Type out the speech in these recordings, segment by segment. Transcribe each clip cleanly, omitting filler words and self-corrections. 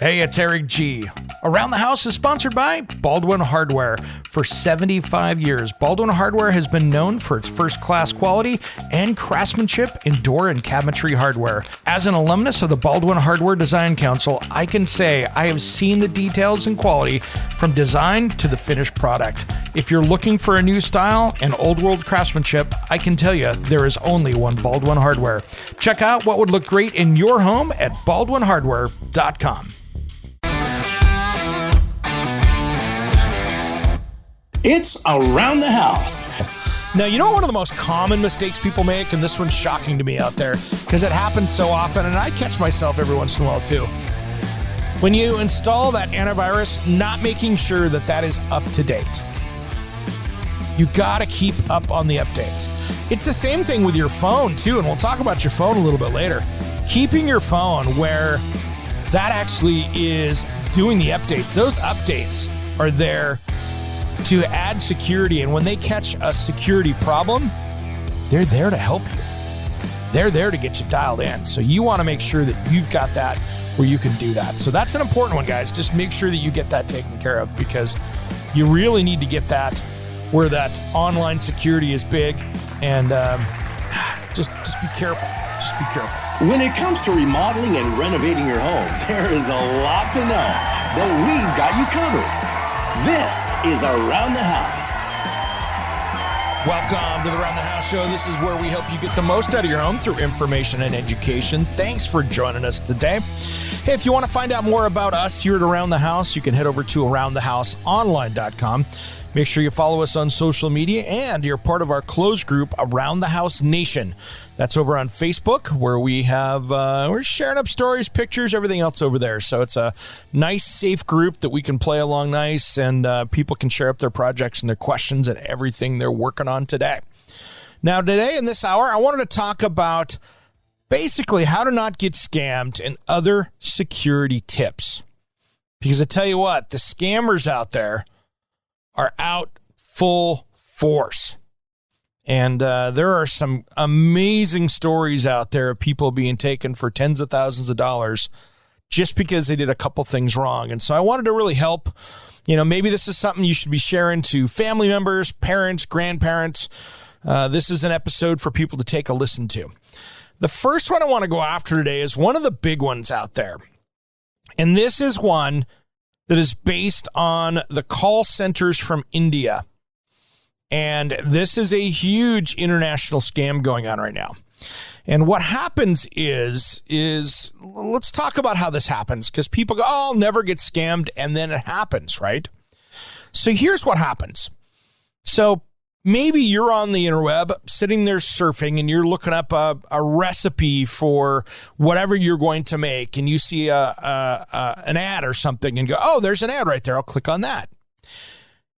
Hey, it's Eric G. Around the House is sponsored by Baldwin Hardware. For 75 years, Baldwin Hardware has been known for its first-class quality and craftsmanship in door and cabinetry hardware. As an alumnus of the Baldwin Hardware Design Council, I can say I have seen the details and quality from design to the finished product. If you're looking for a new style and old-world craftsmanship, I can tell you there is only one Baldwin Hardware. Check out what would look great in your home at baldwinhardware.com. It's Around the House. Now, you know one of the most common mistakes people make, and this one's shocking to me out there, because it happens so often, and I catch myself every once in a while too. When you install that antivirus, not making sure that that is up to date. You gotta keep up on the updates. It's the same thing with your phone too, and we'll talk about your phone a little bit later. Keeping your phone where that actually is doing the updates. Those updates are there to add security, and when they catch a security problem, they're there to help you. They're there to get you dialed in. So you want to make sure that you've got that where you can do that. So that's an important one, guys. Just make sure that you get that taken care of, because you really need to get that where that online security is big. And just be careful. Just be careful. When it comes to remodeling and renovating your home, there is a lot to know, but we've got you covered. This is Around the House. Welcome to the Around the House show. This is where we help you get the most out of your home through information and education. Thanks for joining us today. Hey, if you want to find out more about us here at Around the House, you can head over to aroundthehouseonline.com. Make sure you follow us on social media, and you're part of our closed group, Around the House Nation. That's over on Facebook, where we have, we're sharing up stories, pictures, everything else over there. So it's a nice, safe group that we can play along nice, and people can share up their projects and their questions and everything they're working on today. Now, today in this hour, I wanted to talk about basically how to not get scammed and other security tips. Because I tell you what, the scammers out there are out full force. And there are some amazing stories out there of people being taken for tens of thousands of dollars just because they did a couple things wrong. And so I wanted to really help. You know, maybe this is something you should be sharing to family members, parents, grandparents. This is an episode for people to take a listen to. The first one I want to go after today is one of the big ones out there. And this is one that is based on the call centers from India. And this is a huge international scam going on right now. And what happens is let's talk about how this happens, because people go, oh, I'll never get scammed, and then it happens, right? So here's what happens. So maybe you're on the interweb sitting there surfing, and you're looking up a recipe for whatever you're going to make, and you see an ad or something and go, oh, there's an ad right there. I'll click on that.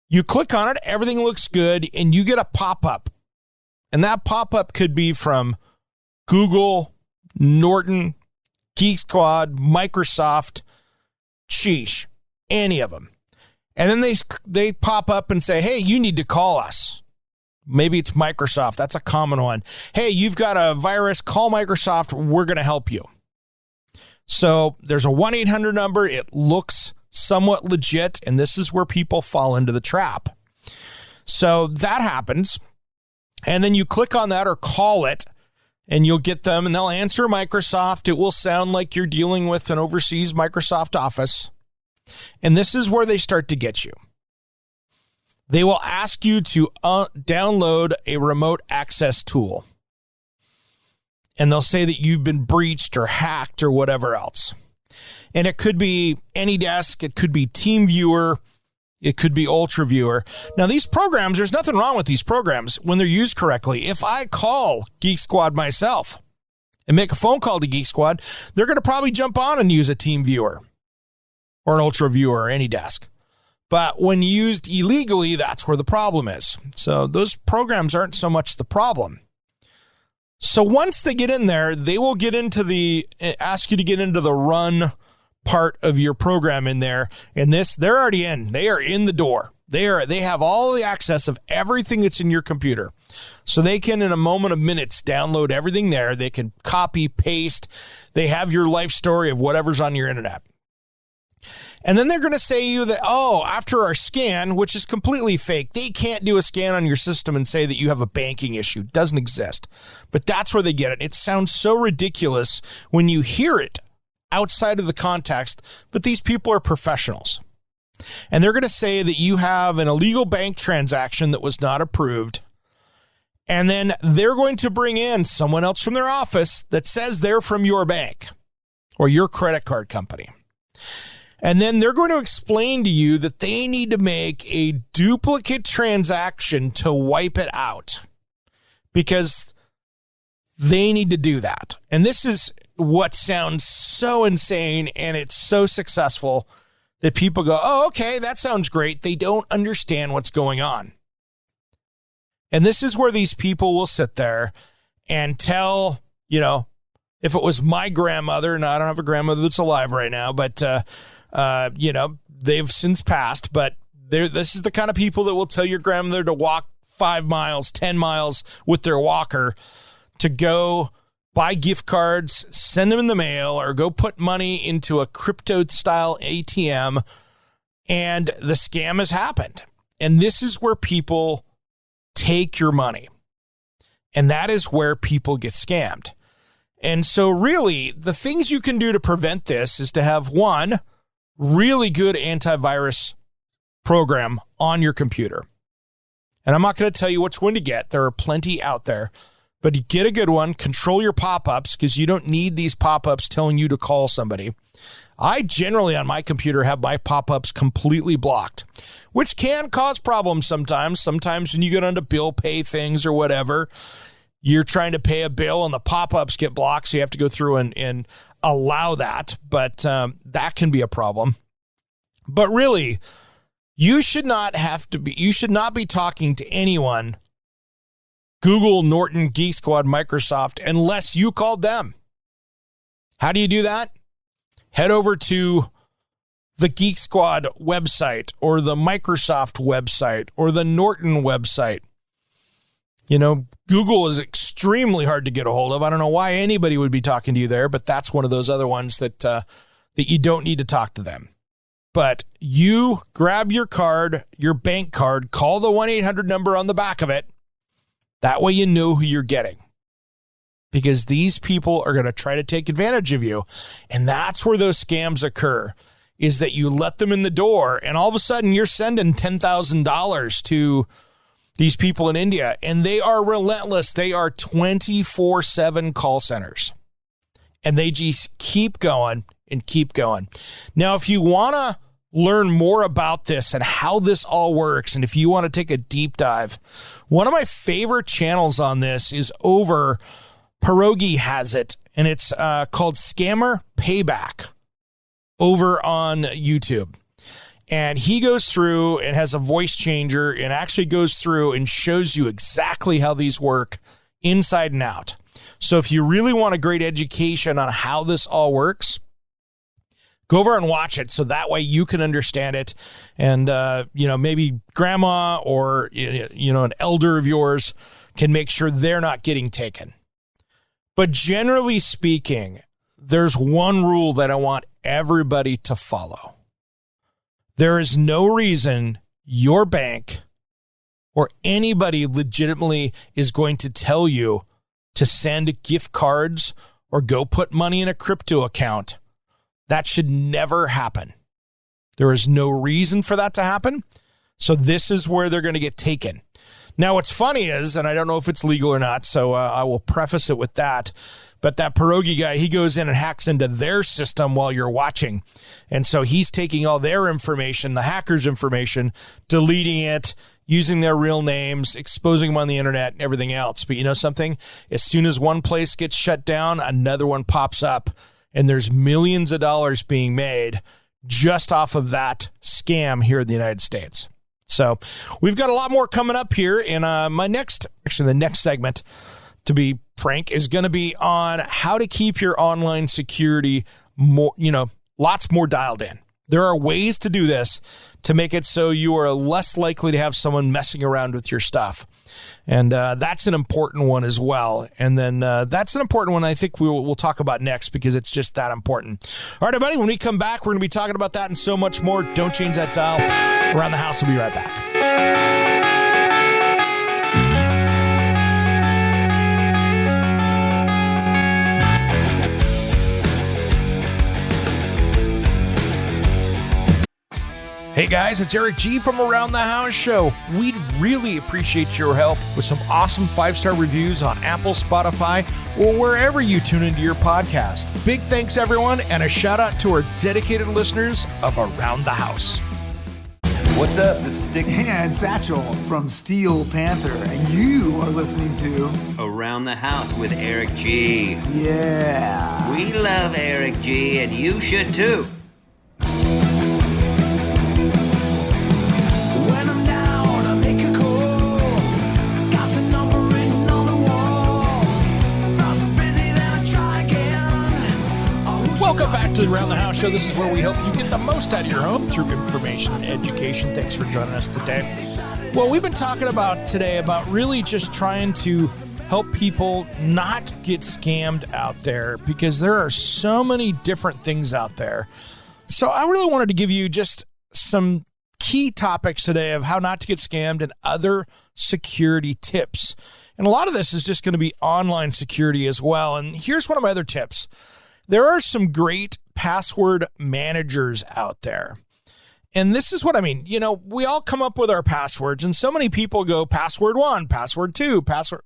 You click on it, everything looks good, and you get a pop-up. And that pop-up could be from Google, Norton, Geek Squad, Microsoft, sheesh, any of them. And then they pop up and say, hey, you need to call us. Maybe it's Microsoft. That's a common one. Hey, you've got a virus. Call Microsoft. We're going to help you. So there's a 1-800 number. It looks somewhat legit, and this is where people fall into the trap. So that happens, and then you click on that or call it, and you'll get them, and they'll answer Microsoft. It will sound like you're dealing with an overseas Microsoft office, and this is where they start to get you. They will ask you to download a remote access tool, and they'll say that you've been breached or hacked or whatever else. And it could be AnyDesk, it could be TeamViewer, it could be UltraViewer. Now, these programs, there's nothing wrong with these programs when they're used correctly. If I call Geek Squad myself and make a phone call to Geek Squad, they're going to probably jump on and use a TeamViewer or an UltraViewer or AnyDesk. But when used illegally, that's where the problem is. So those programs aren't so much the problem. So once they get in there, they will ask you to get into the run part of your program in there. And they're already in. They are in the door. They have all the access of everything that's in your computer. So they can, in a moment of minutes, download everything there. They can copy, paste. They have your life story of whatever's on your internet. And then they're going to say to you that, oh, after our scan, which is completely fake, they can't do a scan on your system and say that you have a banking issue. It doesn't exist. But that's where they get it. It sounds so ridiculous when you hear it outside of the context, but these people are professionals. And they're going to say that you have an illegal bank transaction that was not approved. And then they're going to bring in someone else from their office that says they're from your bank or your credit card company. And then they're going to explain to you that they need to make a duplicate transaction to wipe it out because they need to do that. And this is what sounds so insane, and it's so successful that people go, oh, okay, that sounds great. They don't understand what's going on. And this is where these people will sit there and tell, if it was my grandmother, and I don't have a grandmother that's alive right now, but they've since passed, but this is the kind of people that will tell your grandmother to walk 5 miles, 10 miles with their walker to go buy gift cards, send them in the mail, or go put money into a crypto-style ATM, and the scam has happened. And this is where people take your money. And that is where people get scammed. And so really, the things you can do to prevent this is to have one really good antivirus program on your computer. And I'm not going to tell you which one to get. There are plenty out there. But you get a good one. Control your pop-ups because you don't need these pop-ups telling you to call somebody. I generally on my computer have my pop-ups completely blocked, which can cause problems sometimes. Sometimes when you get onto bill pay things or whatever, you're trying to pay a bill and the pop-ups get blocked, so you have to go through and allow that. But that can be a problem. But really, you should not be talking to anyone, Google, Norton, Geek Squad, Microsoft, unless you called them. How do you do that? Head over to the Geek Squad website or the Microsoft website or the Norton website. Google is extremely hard to get a hold of. I don't know why anybody would be talking to you there, but that's one of those other ones that you don't need to talk to them. But you grab your card, your bank card, call the 1-800 number on the back of it. That way you know who you're getting. Because these people are going to try to take advantage of you. And that's where those scams occur, is that you let them in the door and all of a sudden you're sending $10,000 to these people in India, and they are relentless. They are 24/7 call centers, and they just keep going and keep going. Now, if you want to learn more about this and how this all works, and if you want to take a deep dive, one of my favorite channels on this is over Pierogi has it, and it's called Scammer Payback over on YouTube. And he goes through and has a voice changer and actually goes through and shows you exactly how these work inside and out. So if you really want a great education on how this all works, go over and watch it so that way you can understand it. And, maybe grandma or, an elder of yours can make sure they're not getting taken. But generally speaking, there's one rule that I want everybody to follow. There is no reason your bank or anybody legitimately is going to tell you to send gift cards or go put money in a crypto account. That should never happen. There is no reason for that to happen. So this is where they're going to get taken. Now, what's funny is, and I don't know if it's legal or not, so I will preface it with that, but that Pierogi guy, he goes in and hacks into their system while you're watching. And so he's taking all their information, the hackers' information, deleting it, using their real names, exposing them on the internet and everything else. But you know something? As soon as one place gets shut down, another one pops up, and there's millions of dollars being made just off of that scam here in the United States. So we've got a lot more coming up here in the next segment, to be frank, is going to be on how to keep your online security more, lots more dialed in. There are ways to do this to make it so you are less likely to have someone messing around with your stuff. And that's an important one as well. And then that's an important one I think we'll talk about next because it's just that important. All right, everybody, when we come back, we're going to be talking about that and so much more. Don't change that dial. Around the House, we'll be right back. Hey guys, it's Eric G from Around the House Show. We'd really appreciate your help with some awesome 5-star reviews on Apple, Spotify, or wherever you tune into your podcast. Big thanks, everyone, and a shout out to our dedicated listeners of Around the House. What's up? This is Stick. And Satchel from Steel Panther, and you are listening to Around the House with Eric G. Yeah. We love Eric G, and you should too. Welcome back to the Around the House Show. This is where we help you get the most out of your home through information and education. Thanks for joining us today. Well, we've been talking about today about really just trying to help people not get scammed out there because there are so many different things out there. So I really wanted to give you just some key topics today of how not to get scammed and other security tips. And a lot of this is just going to be online security as well. And here's one of my other tips. There are some great password managers out there. And this is what I mean. You know, we all come up with our passwords, and so many people go password 1, password 2, password.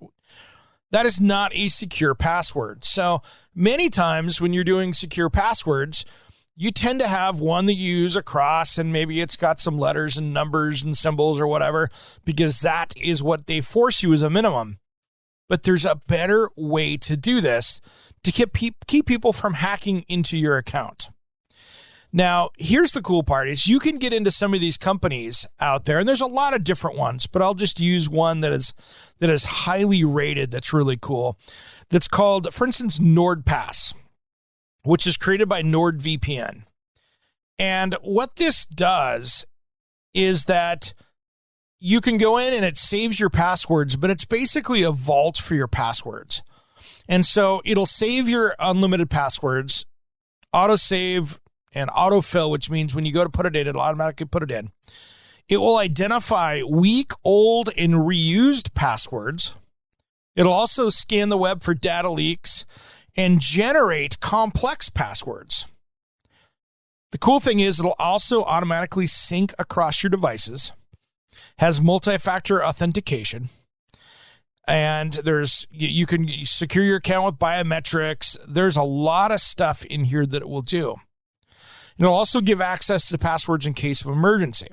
That is not a secure password. So many times when you're doing secure passwords, you tend to have one that you use across, and maybe it's got some letters and numbers and symbols or whatever, because that is what they force you as a minimum. But there's a better way to do this to keep people from hacking into your account. Now, here's the cool part is you can get into some of these companies out there, and there's a lot of different ones, but I'll just use one that is highly rated that's really cool. That's called, for instance, NordPass, which is created by NordVPN. And what this does is that you can go in and it saves your passwords, but it's basically a vault for your passwords. And so it'll save your unlimited passwords, autosave and autofill, which means when you go to put it in, it'll automatically put it in. It will identify weak, old, and reused passwords. It'll also scan the web for data leaks and generate complex passwords. The cool thing is it'll also automatically sync across your devices, has multi-factor authentication, and you can secure your account with biometrics. There's a lot of stuff in here that it will do. And it'll also give access to passwords in case of emergency.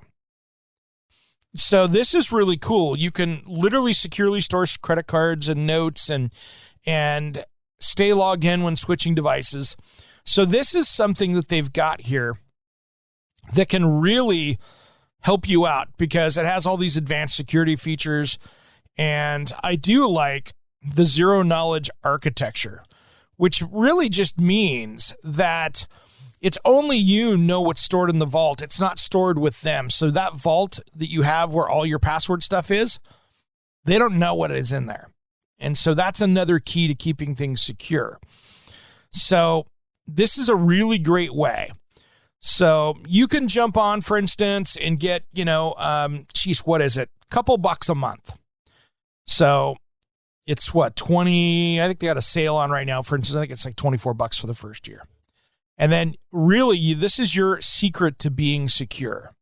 So this is really cool. You can literally securely store credit cards and notes and stay logged in when switching devices. So this is something that they've got here that can really help you out because it has all these advanced security features. And I do like the zero knowledge architecture, which really just means that it's only you know what's stored in the vault. It's not stored with them. So that vault that you have where all your password stuff is, they don't know what is in there. And so that's another key to keeping things secure. So this is a really great way. So you can jump on, for instance, and get, what is it? A couple bucks a month. So it's what, 20, I think they got a sale on right now. For instance, I think it's like $24 for the first year. And then really, this is your secret to being secure.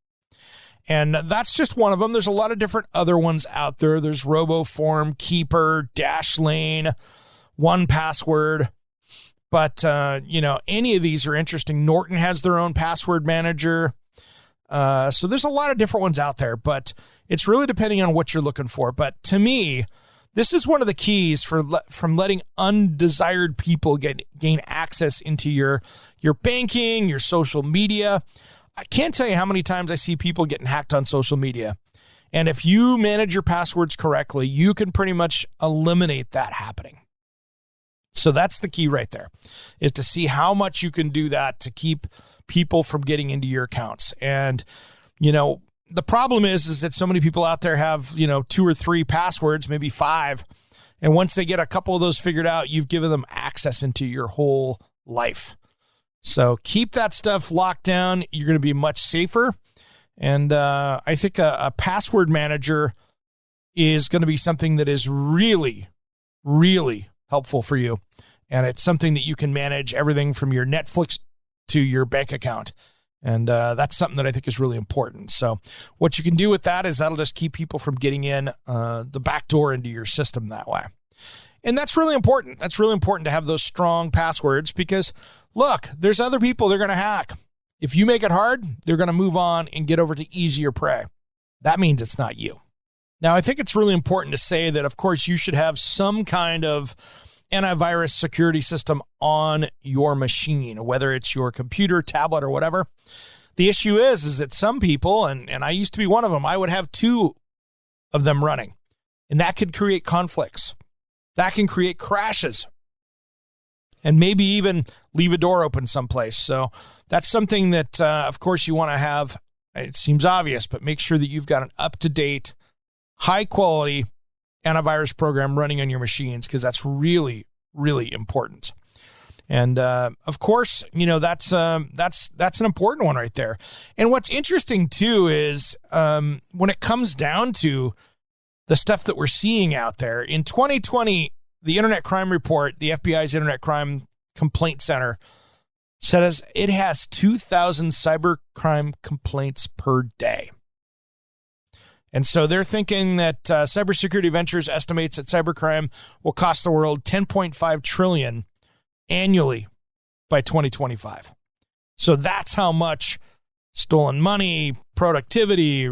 And that's just one of them. There's a lot of different other ones out there. There's RoboForm, Keeper, Dashlane, 1Password. But, any of these are interesting. Norton has their own password manager. So there's a lot of different ones out there, but it's really depending on what you're looking for. But to me, this is one of the keys from letting undesired people gain access into your banking, your social media. I can't tell you how many times I see people getting hacked on social media. And if you manage your passwords correctly, you can pretty much eliminate that happening. So that's the key right there, is to see how much you can do that to keep people from getting into your accounts. And, the problem is that so many people out there have, 2 or 3 passwords, maybe 5. And once they get a couple of those figured out, you've given them access into your whole life. So keep that stuff locked down. You're going to be much safer. And I think a password manager is going to be something that is really, really helpful for you. And it's something that you can manage everything from your Netflix to your bank account. And that's something that I think is really important. So what you can do with that is that'll just keep people from getting in the back door into your system that way. And that's really important. That's really important to have those strong passwords because, look, there's other people they're going to hack. If you make it hard, they're going to move on and get over to easier prey. That means it's not you. Now, I think it's really important to say that, of course, you should have some kind of antivirus security system on your machine, whether it's your computer, tablet, or whatever. The issue is that some people, and I used to be one of them, I would have 2 of them running, and that could create conflicts. That can create crashes and maybe even leave a door open someplace. So that's something that, of course, you want to have. It seems obvious, but make sure that you've got an up-to-date, high-quality antivirus program running on your machines because that's really, really important. And, of course, that's an important one right there. And what's interesting, too, is when it comes down to the stuff that we're seeing out there. In 2020, the Internet Crime Report, the FBI's Internet Crime Complaint Center, says it has 2,000 cybercrime complaints per day. And so they're thinking that Cybersecurity Ventures estimates that cybercrime will cost the world $10.5 trillion annually by 2025. So that's how much stolen money, productivity,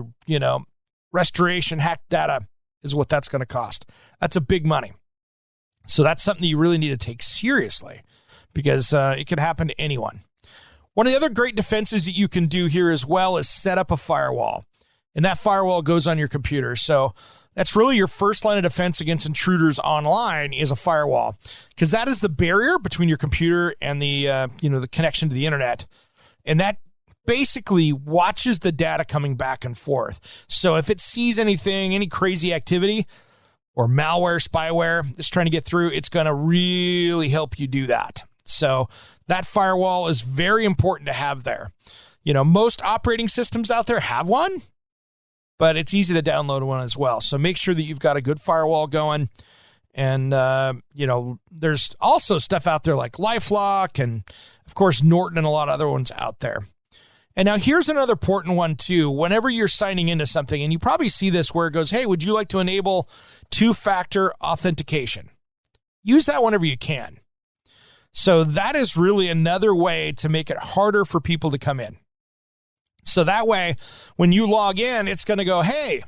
restoration, hacked data is what that's going to cost. That's a big money. So that's something you really need to take seriously because it can happen to anyone. One of the other great defenses that you can do here as well is set up a firewall. And that firewall goes on your computer. So that's really your first line of defense against intruders online is a firewall because that is the barrier between your computer and the the connection to the internet. And that basically watches the data coming back and forth. So if it sees anything, any crazy activity or malware, spyware that's trying to get through, it's going to really help you do that. So that firewall is very important to have there. Most operating systems out there have one, but it's easy to download one as well. So make sure that you've got a good firewall going. And, there's also stuff out there like LifeLock and, of course, Norton and a lot of other ones out there. And now here's another important one, too. Whenever you're signing into something, and you probably see this where it goes, hey, would you like to enable 2-factor authentication? Use that whenever you can. So that is really another way to make it harder for people to come in. So that way, when you log in, it's going to go, hey,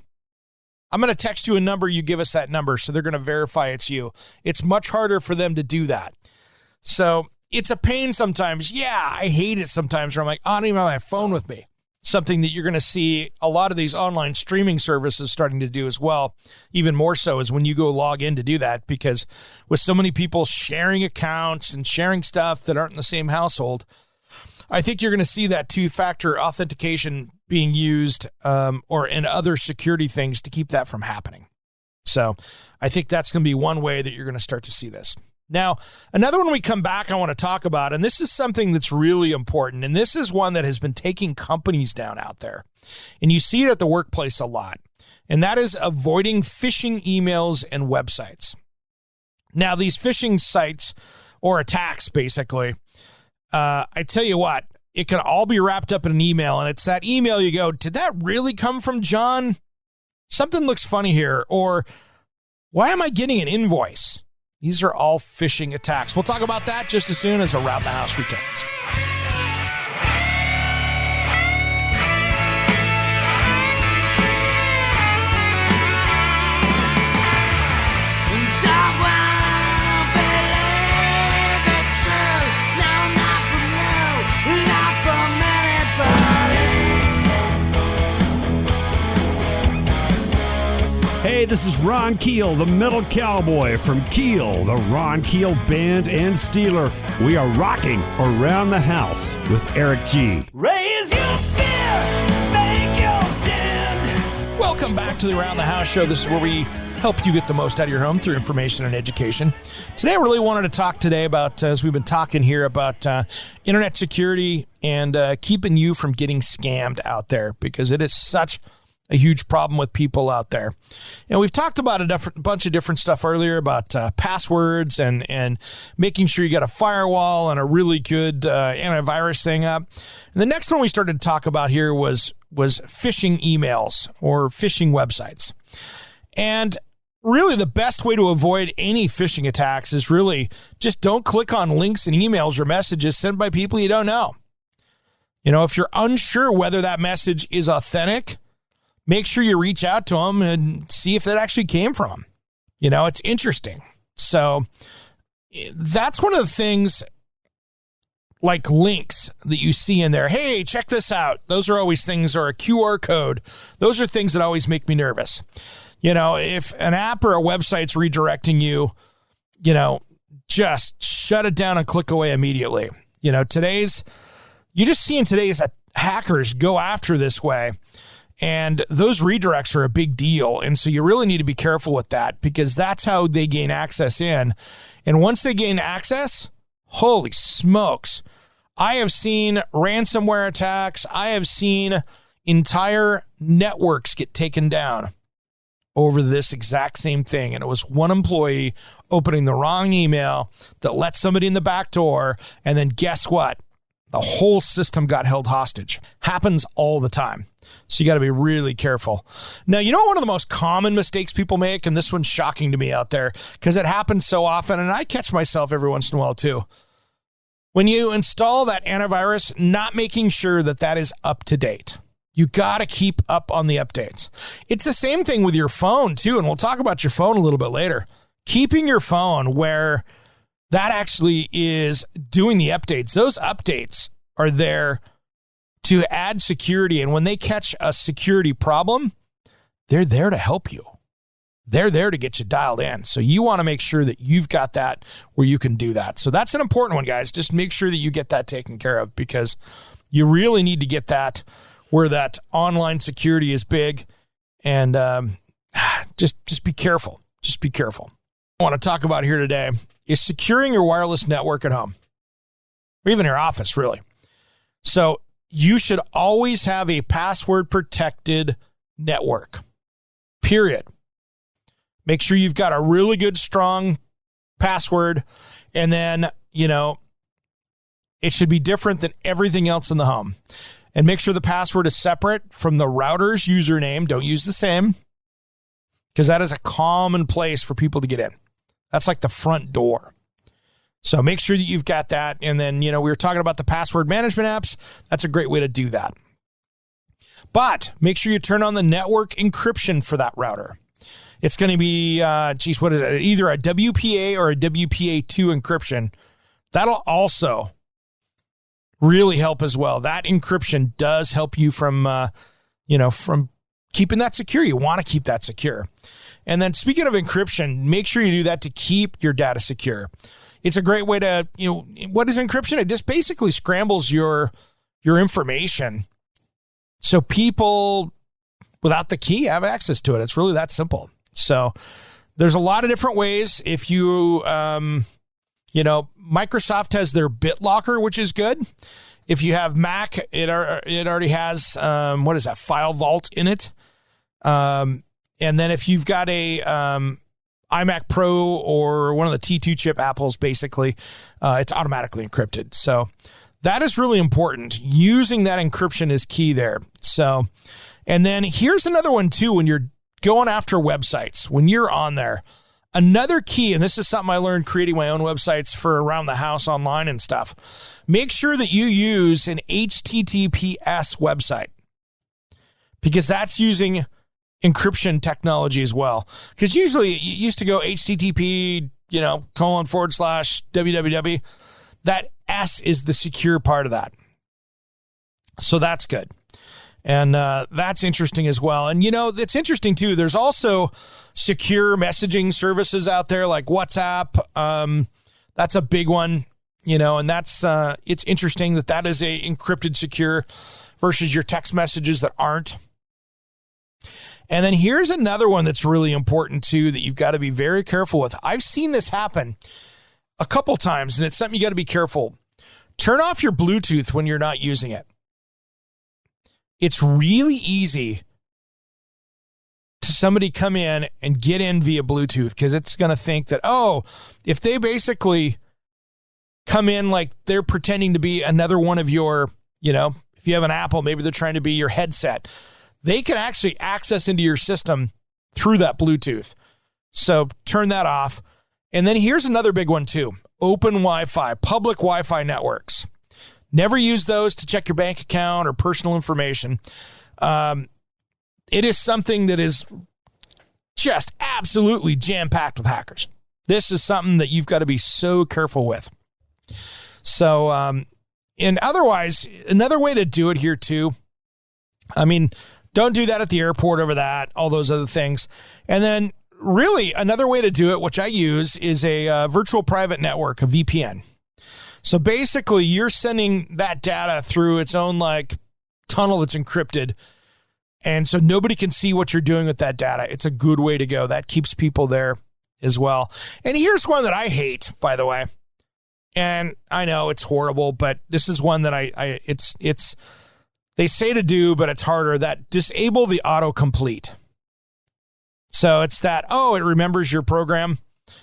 I'm going to text you a number. You give us that number. So they're going to verify it's you. It's much harder for them to do that. So it's a pain sometimes. Yeah, I hate it sometimes where I'm like, I don't even have my phone with me. Something that you're going to see a lot of these online streaming services starting to do as well. Even more so is when you go log in to do that, because with so many people sharing accounts and sharing stuff that aren't in the same household, I think you're going to see that 2-factor authentication being used or in other security things to keep that from happening. So I think that's going to be one way that you're going to start to see this. Now, another one we come back I want to talk about, and this is something that's really important, and this is one that has been taking companies down out there. And you see it at the workplace a lot, and that is avoiding phishing emails and websites. Now, these phishing sites or attacks, basically, I tell you what, it can all be wrapped up in an email, and it's that email you go, did that really come from John? Something looks funny here, or why am I getting an invoice? These are all phishing attacks. We'll talk about that just as soon as Around the House returns. Hey, this is Ron Keel, the Metal Cowboy from Keel, the Ron Keel Band and Steeler. We are rocking Around the House with Eric G. Raise your fist, make your stand. Welcome back to the Around the House show. This is where we help you get the most out of your home through information and education. Today, I really wanted to talk today about, as we've been talking here, about internet security and keeping you from getting scammed out there, because it is such a huge problem with people out there. And we've talked about a bunch of different stuff earlier about passwords and making sure you got a firewall and a really good antivirus thing up. And the next one we started to talk about here was phishing emails or phishing websites. And really the best way to avoid any phishing attacks is really just don't click on links and emails or messages sent by people you don't know. You know, if you're unsure whether that message is authentic, make sure you reach out to them and see if that actually came from them. You know, it's interesting. So that's one of the things, like links that you see in there. Hey, check this out. Those are always things, or a QR code. Those are things that always make me nervous. You know, if an app or a website's redirecting you, you know, just shut it down and click away immediately. You know, you're just seeing today's hackers go after this way. And those redirects are a big deal. And so you really need to be careful with that, because that's how they gain access in. And once they gain access, holy smokes, I have seen ransomware attacks. I have seen entire networks get taken down over this exact same thing. And it was one employee opening the wrong email that let somebody in the back door. And then guess what? The whole system got held hostage. Happens all the time. So you got to be really careful. Now, you know, one of the most common mistakes people make, and this one's shocking to me out there because it happens so often, and I catch myself every once in a while too. When you install that antivirus, not making sure that that is up to date. You got to keep up on the updates. It's the same thing with your phone too, and we'll talk about your phone a little bit later. Keeping your phone where that actually is doing the updates. Those updates are there to add security. And when they catch a security problem, they're there to help you. They're there to get you dialed in. So you want to make sure that you've got that where you can do that. So that's an important one, guys. Just make sure that you get that taken care of, because you really need to get that where that online security is big. And just be careful. Just be careful. What I want to talk about here today is securing your wireless network at home, or even your office, really. So you should always have a password protected network, period. Make sure you've got a really good, strong password. And then, you know, it should be different than everything else in the home. And make sure the password is separate from the router's username. Don't use the same, because that is a common place for people to get in. That's like the front door. So make sure that you've got that. And then, you know, we were talking about the password management apps. That's a great way to do that. But make sure you turn on the network encryption for that router. It's going to be, what is it? Either a WPA or a WPA2 encryption. That'll also really help as well. That encryption does help you from keeping that secure. You want to keep that secure. And then speaking of encryption, make sure you do that to keep your data secure. It's a great way to, what is encryption? It just basically scrambles your information so people without the key have access to it. It's really that simple. So there's a lot of different ways. If you, Microsoft has their BitLocker, which is good. If you have Mac, it already has, File Vault in it. And then if you've got a iMac Pro or one of the T2 chip Apples, basically, it's automatically encrypted. So that is really important. Using that encryption is key there. So, and then here's another one too, when you're going after websites, when you're on there, another key, and this is something I learned creating my own websites for Around the House online and stuff. Make sure that you use an HTTPS website, because that's using encryption technology as well. Because usually you used to go HTTP, :/www. That S is the secure part of that. So that's good. And that's interesting as well. And, it's interesting, too. There's also secure messaging services out there like WhatsApp. That's a big one, and that's it's interesting that is a encrypted secure versus your text messages that aren't. And then here's another one that's really important, too, that you've got to be very careful with. I've seen this happen a couple times, and it's something you got to be careful. Turn off your Bluetooth when you're not using it. It's really easy to somebody come in and get in via Bluetooth because it's going to think that, if they basically come in like they're pretending to be another one of your, if you have an Apple, maybe they're trying to be your headset. They can actually access into your system through that Bluetooth. So turn that off. And then here's another big one too. Open Wi-Fi, public Wi-Fi networks. Never use those to check your bank account or personal information. It is something that is just absolutely jam-packed with hackers. This is something that you've got to be so careful with. So, and otherwise, another way to do it here too, don't do that at the airport over that, all those other things. And then really another way to do it, which I use, is a virtual private network, a VPN. So basically you're sending that data through its own tunnel that's encrypted. And so nobody can see what you're doing with that data. It's a good way to go. That keeps people there as well. And here's one that I hate, by the way. And I know it's horrible, but this is one that it's they say to do, but it's harder. That disable the autocomplete. So it's that, it remembers your program.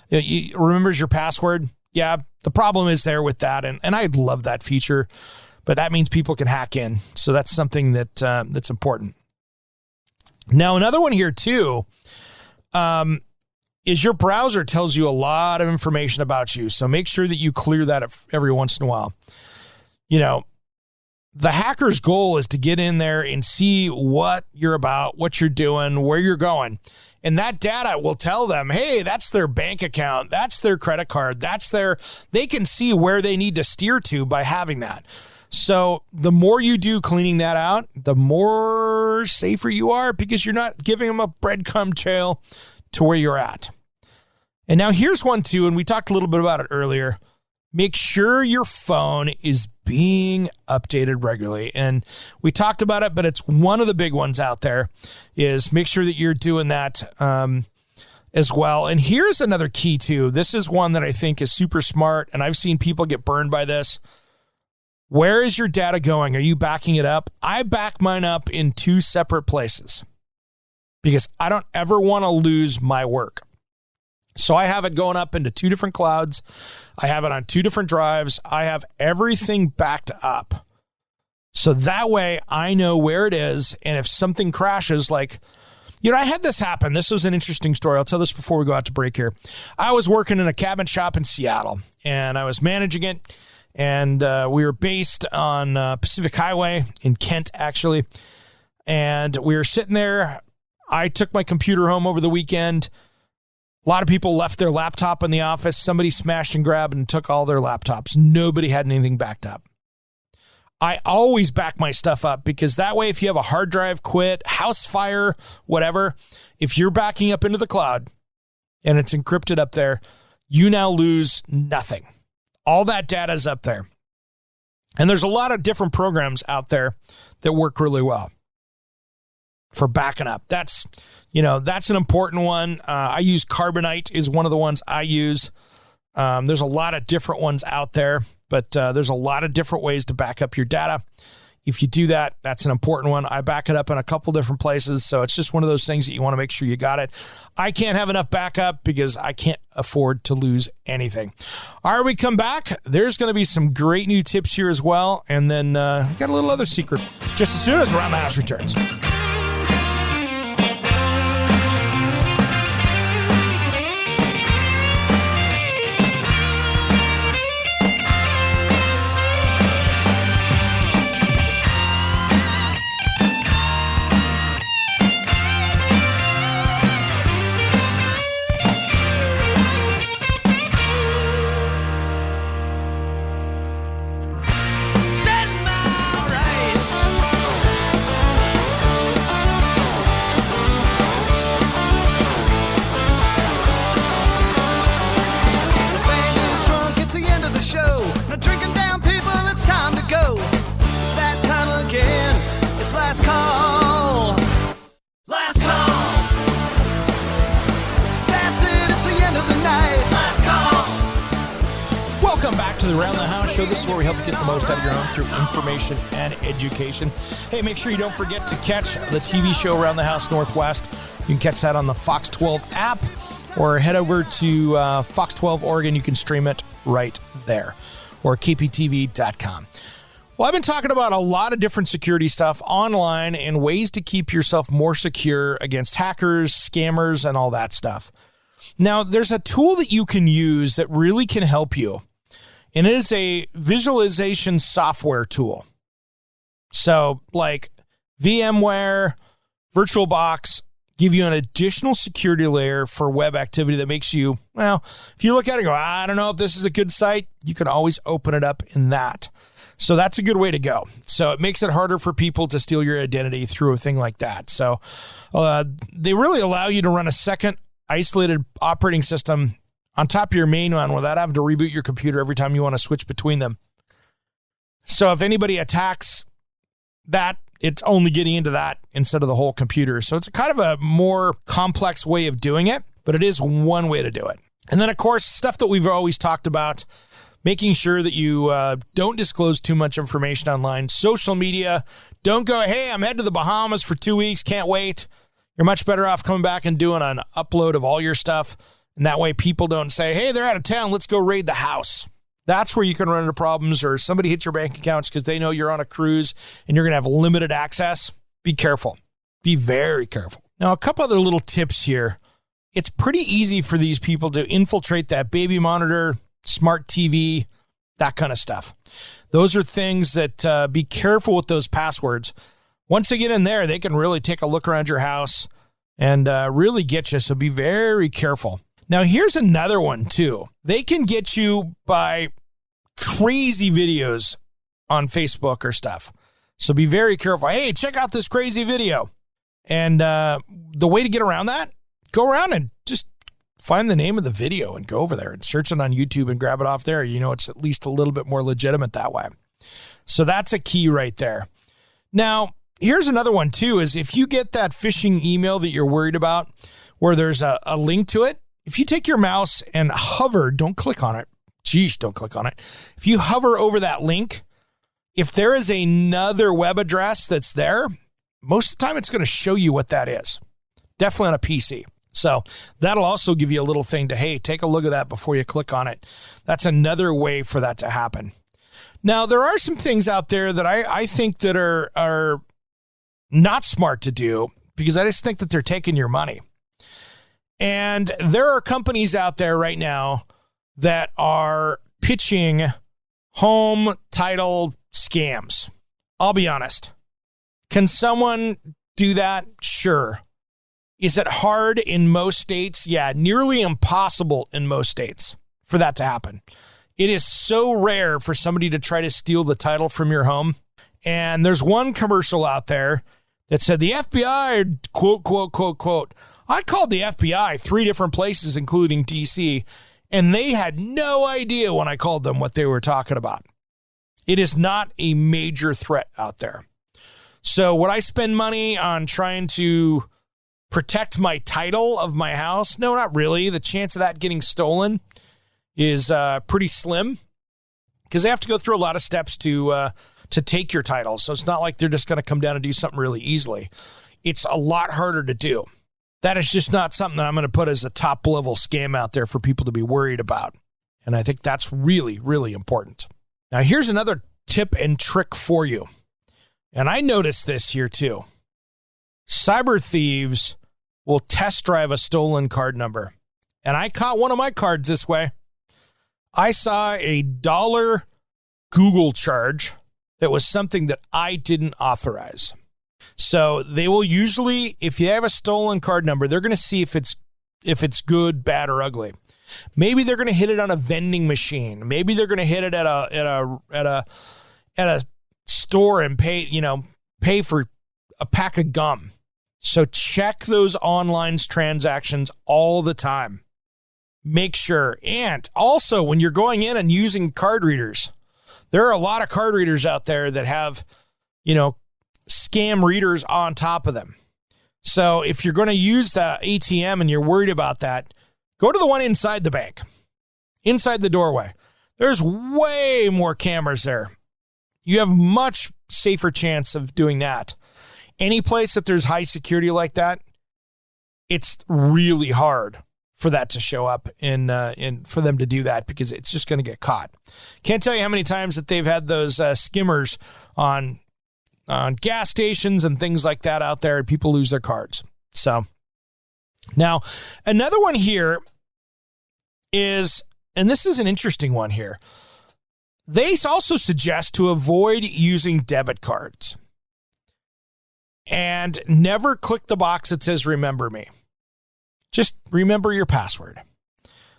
It remembers your password. Yeah, the problem is there with that. And I love that feature, but that means people can hack in. So that's something that's important. Now, another one here too, is your browser tells you a lot of information about you. So make sure that you clear that every once in a while. The hacker's goal is to get in there and see what you're about, what you're doing, where you're going. And that data will tell them, hey, that's their bank account. That's their credit card. They can see where they need to steer to by having that. So the more you do cleaning that out, the more safer you are because you're not giving them a breadcrumb trail to where you're at. And now here's one too, and we talked a little bit about it earlier. Make sure your phone is being updated regularly. And we talked about it, but it's one of the big ones out there is make sure that you're doing that as well. And here's another key too. This is one that I think is super smart, and I've seen people get burned by this. Where is your data going? Are you backing it up? I back mine up in 2 separate places because I don't ever want to lose my work. So I have it going up into 2 different clouds. I have it on 2 different drives. I have everything backed up. So that way I know where it is. And if something crashes, I had this happen. This was an interesting story. I'll tell this before we go out to break here. I was working in a cabinet shop in Seattle and I was managing it. And we were based on Pacific Highway in Kent, actually. And we were sitting there. I took my computer home over the weekend. A lot of people left their laptop in the office. Somebody smashed and grabbed and took all their laptops. Nobody had anything backed up. I always back my stuff up because that way, if you have a hard drive quit, house fire, whatever, if you're backing up into the cloud and it's encrypted up there, you now lose nothing. All that data is up there. And there's a lot of different programs out there that work really well for backing up. That's an important one. I use Carbonite is one of the ones I use. There's a lot of different ones out there, but there's a lot of different ways to back up your data. If you do that, that's an important one. I back it up in a couple different places, so it's just one of those things that you want to make sure you got it. I can't have enough backup because I can't afford to lose anything. All right, we come back. There's going to be some great new tips here as well, and then we got a little other secret just as soon as Around the House returns. Set my right. Last call. Last call. That's it. It's the end of the night. Last call. Welcome back to the Around the House Show. This is where we help you get the most out of your home through information and education. Hey, make sure you don't forget to catch the TV show Around the House Northwest. You can catch that on the Fox 12 app, or head over to Fox 12 Oregon. You can stream it right there, or kptv.com. Well, I've been talking about a lot of different security stuff online and ways to keep yourself more secure against hackers, scammers, and all that stuff. Now, there's a tool that you can use that really can help you, and it is a visualization software tool. So, like VMware, VirtualBox, give you an additional security layer for web activity that makes you, well, if you look at it and go, I don't know if this is a good site, you can always open it up in that. So that's a good way to go. So it makes it harder for people to steal your identity through a thing like that. So they really allow you to run a second isolated operating system on top of your main one without having to reboot your computer every time you want to switch between them. So if anybody attacks that, it's only getting into that instead of the whole computer. So it's kind of a more complex way of doing it, but it is one way to do it. And then, of course, stuff that we've always talked about, making sure that you don't disclose too much information online. Social media, don't go, hey, I'm heading to the Bahamas for 2 weeks, can't wait. You're much better off coming back and doing an upload of all your stuff. And that way people don't say, hey, they're out of town, let's go raid the house. That's where you can run into problems, or somebody hits your bank accounts because they know you're on a cruise and you're going to have limited access. Be careful. Be very careful. Now, a couple other little tips here. It's pretty easy for these people to infiltrate that baby monitor, smart TV, that kind of stuff. Those are things that be careful with those passwords. Once they get in there, they can really take a look around your house and really get you. So be very careful. Now, here's another one, too. They can get you by crazy videos on Facebook or stuff. So be very careful. Hey, check out this crazy video. And the way to get around that, go around and just find the name of the video and go over there and search it on YouTube and grab it off there. You know, it's at least a little bit more legitimate that way. So that's a key right there. Now, here's another one, too, is if you get that phishing email that you're worried about where there's a link to it, if you take your mouse and hover, don't click on it. Geesh, don't click on it. If you hover over that link, if there is another web address that's there, most of the time it's going to show you what that is. Definitely on a PC. So that'll also give you a little thing to, hey, take a look at that before you click on it. That's another way for that to happen. Now, there are some things out there that I think that are not smart to do because I just think that they're taking your money. And there are companies out there right now that are pitching home title scams. I'll be honest. Can someone do that? Sure. Is it hard in most states? Yeah, nearly impossible in most states for that to happen. It is so rare for somebody to try to steal the title from your home. And there's one commercial out there that said the FBI, quote, quote, quote, quote. I called the FBI 3 different places, including DC, and they had no idea when I called them what they were talking about. It is not a major threat out there. So would I spend money on trying to protect my title of my house? No, not really. The chance of that getting stolen is pretty slim because they have to go through a lot of steps to take your title. So it's not like they're just going to come down and do something really easily. It's a lot harder to do. That is just not something that I'm going to put as a top level scam out there for people to be worried about. And I think that's really, really important. Now, here's another tip and trick for you. And I noticed this here too. Cyber thieves will test drive a stolen card number. And I caught one of my cards this way. I saw a $1 Google charge that was something that I didn't authorize. So they will usually, if you have a stolen card number, they're going to see if it's good, bad, or ugly. Maybe they're going to hit it on a vending machine. Maybe they're going to hit it at a store and pay for a pack of gum. So check those online transactions all the time. Make sure. And also, when you're going in and using card readers, there are a lot of card readers out there that have, scam readers on top of them. So if you're going to use the ATM and you're worried about that, go to the one inside the bank, inside the doorway. There's way more cameras there. You have much safer chance of doing that. Any place that there's high security like that, it's really hard for that to show up and for them to do that because it's just going to get caught. Can't tell you how many times that they've had those skimmers on gas stations and things like that out there, and people lose their cards. So now another one here is, and this is an interesting one here. They also suggest to avoid using debit cards and never click the box that says remember me. Just remember your password.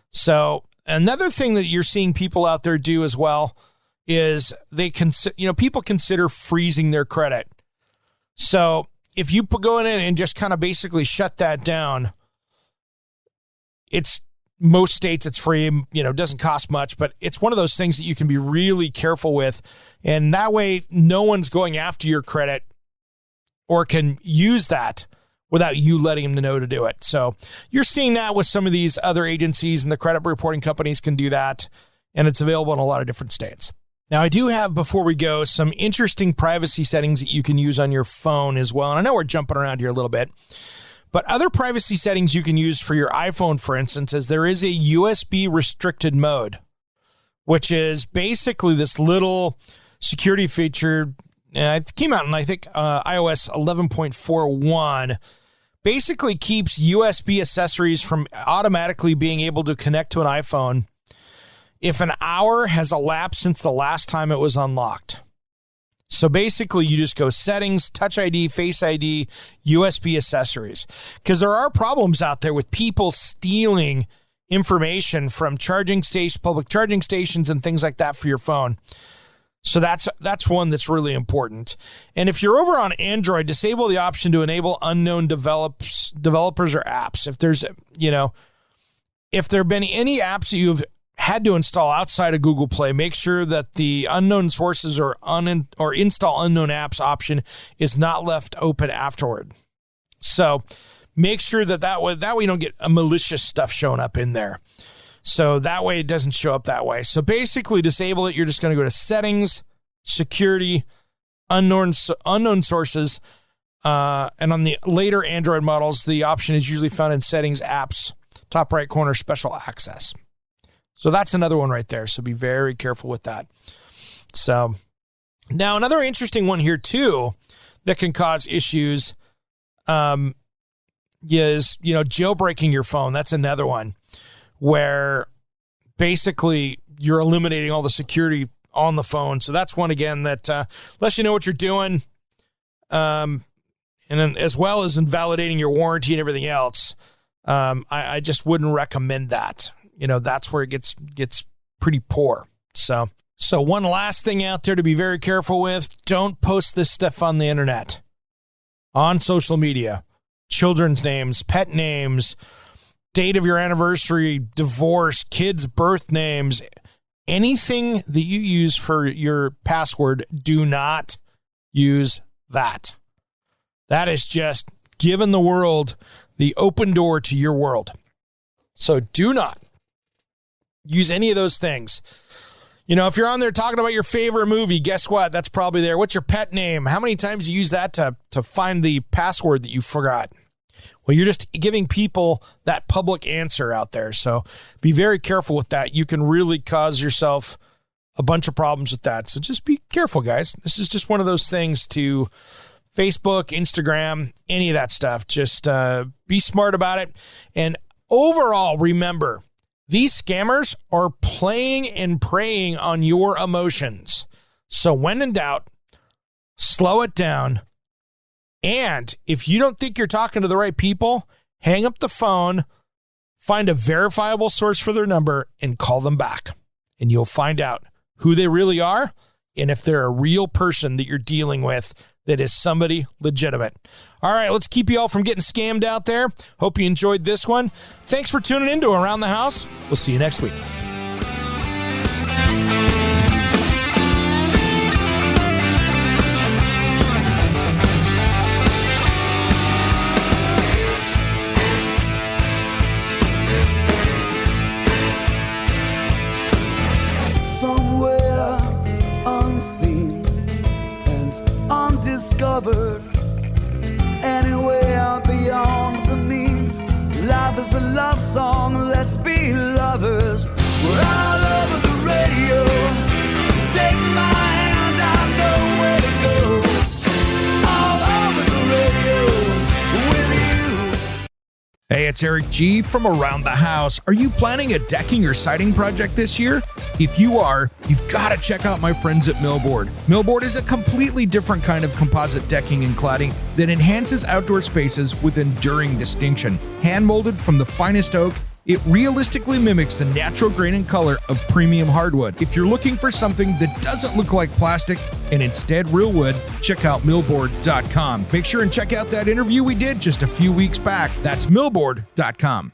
So another thing that you're seeing people out there do as well is people consider freezing their credit. So if you go in and just kind of basically shut that down, most states it's free, doesn't cost much, but it's one of those things that you can be really careful with. And that way no one's going after your credit or can use that without you letting them know to do it. So you're seeing that with some of these other agencies, and the credit reporting companies can do that. And it's available in a lot of different states. Now, I do have, before we go, some interesting privacy settings that you can use on your phone as well. And I know we're jumping around here a little bit, but other privacy settings you can use for your iPhone, for instance, is there is a USB restricted mode, which is basically this little security feature. It came out in, I think, iOS 11.41. Basically keeps USB accessories from automatically being able to connect to an iPhone if an hour has elapsed since the last time it was unlocked. So basically, you just go settings, Touch ID, Face ID, USB accessories. Because there are problems out there with people stealing information from public charging stations and things like that for your phone. So that's one that's really important. And if you're over on Android, disable the option to enable unknown developers or apps. If there have been any apps that you've had to install outside of Google Play, make sure that the unknown sources or install unknown apps option is not left open afterward. So make sure that way you don't get a malicious stuff showing up in there. So that way it doesn't show up that way. So basically disable it. You're just going to go to settings, security, unknown sources. And on the later Android models, the option is usually found in settings, apps, top right corner, special access. So that's another one right there. So be very careful with that. So now another interesting one here too that can cause issues is, jailbreaking your phone. That's another one where basically you're eliminating all the security on the phone. So that's one, again, that lets you know what you're doing, and then as well as invalidating your warranty and everything else. I just wouldn't recommend that. That's where it gets pretty poor. So one last thing out there to be very careful with: don't post this stuff on the internet, on social media. Children's names, pet names, date of your anniversary, divorce, kids' birth names, anything that you use for your password, do not use that. That is just giving the world the open door to your world. So do not use any of those things. If you're on there talking about your favorite movie, guess what? That's probably there. What's your pet name? How many times do you use that to find the password that you forgot? Well, you're just giving people that public answer out there. So be very careful with that. You can really cause yourself a bunch of problems with that. So just be careful, guys. This is just one of those things to Facebook, Instagram, any of that stuff. Just be smart about it. And overall, remember, these scammers are playing and preying on your emotions. So when in doubt, slow it down. And if you don't think you're talking to the right people, hang up the phone, find a verifiable source for their number, and call them back. And you'll find out who they really are and if they're a real person that you're dealing with that is somebody legitimate. All right, let's keep you all from getting scammed out there. Hope you enjoyed this one. Thanks for tuning in to Around the House. We'll see you next week. it's Eric G from Around the House. Are you planning a decking or siding project this year? If you are, you've got to check out my friends at Millboard. Millboard is a completely different kind of composite decking and cladding that enhances outdoor spaces with enduring distinction. Hand-molded from the finest oak, it realistically mimics the natural grain and color of premium hardwood. If you're looking for something that doesn't look like plastic and instead real wood, check out millboard.com. Make sure and check out that interview we did just a few weeks back. That's millboard.com.